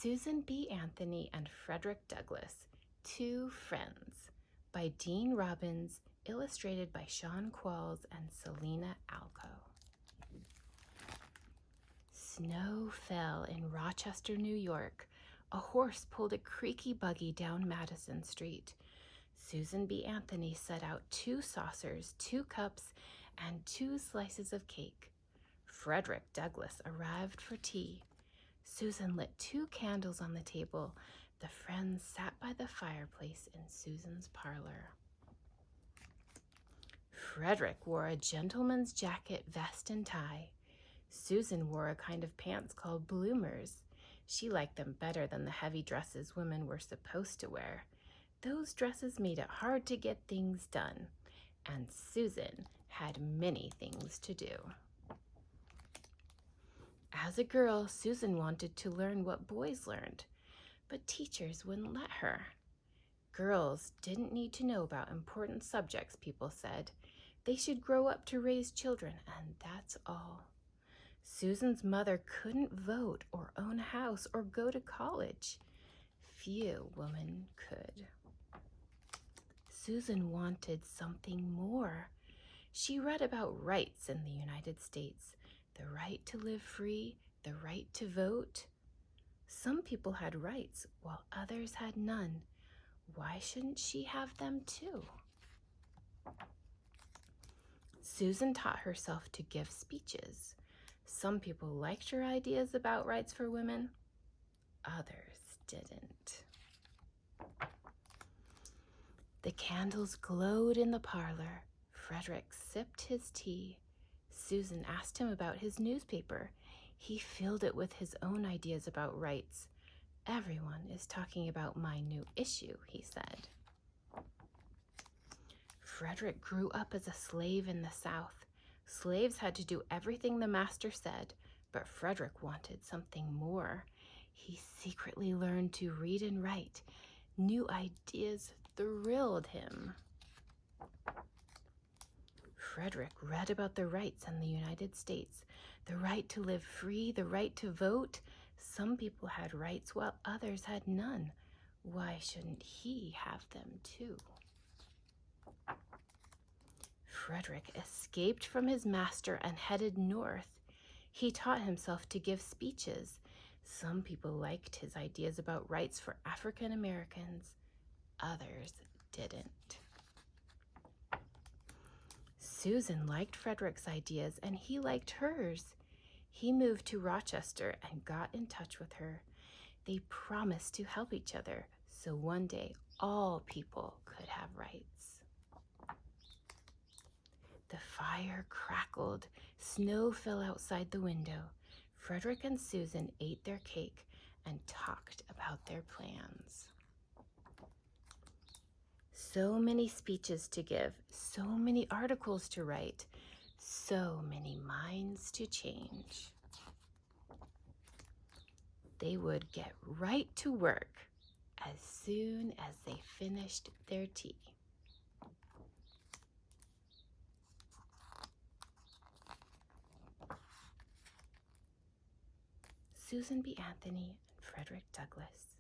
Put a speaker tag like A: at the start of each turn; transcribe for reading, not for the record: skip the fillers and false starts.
A: Susan B. Anthony and Frederick Douglass, Two Friends, by Dean Robbins, illustrated by Sean Qualls and Selena Alco. Snow fell in Rochester, New York. A horse pulled a creaky buggy down Madison Street. Susan B. Anthony set out 2 saucers, 2 cups, and 2 slices of cake. Frederick Douglass arrived for tea. Susan lit 2 candles on the table. The friends sat by the fireplace in Susan's parlor. Frederick wore a gentleman's jacket, vest, and tie. Susan wore a kind of pants called bloomers. She liked them better than the heavy dresses women were supposed to wear. Those dresses made it hard to get things done, and Susan had many things to do. As a girl, Susan wanted to learn what boys learned, but teachers wouldn't let her. Girls didn't need to know about important subjects, people said. They should grow up to raise children, and that's all. Susan's mother couldn't vote or own a house or go to college. Few women could. Susan wanted something more. She read about rights in the United States, the right to live free, the right to vote. Some people had rights while others had none. Why shouldn't she have them too? Susan taught herself to give speeches. Some people liked her ideas about rights for women. Others didn't. The candles glowed in the parlor. Frederick sipped his tea. Susan asked him about his newspaper. He filled it with his own ideas about rights. Everyone is talking about my new issue, he said. Frederick grew up as a slave in the South. Slaves had to do everything the master said, but Frederick wanted something more. He secretly learned to read and write. New ideas thrilled him. Frederick read about the rights in the United States, the right to live free, the right to vote. Some people had rights while others had none. Why shouldn't he have them too? Frederick escaped from his master and headed north. He taught himself to give speeches. Some people liked his ideas about rights for African Americans. Others didn't. Susan liked Frederick's ideas and he liked hers. He moved to Rochester and got in touch with her. They promised to help each other so one day all people could have rights. The fire crackled. Snow fell outside the window. Frederick and Susan ate their cake and talked about their plans. So many speeches to give, so many articles to write, so many minds to change. They would get right to work as soon as they finished their tea. Susan B. Anthony and Frederick Douglass.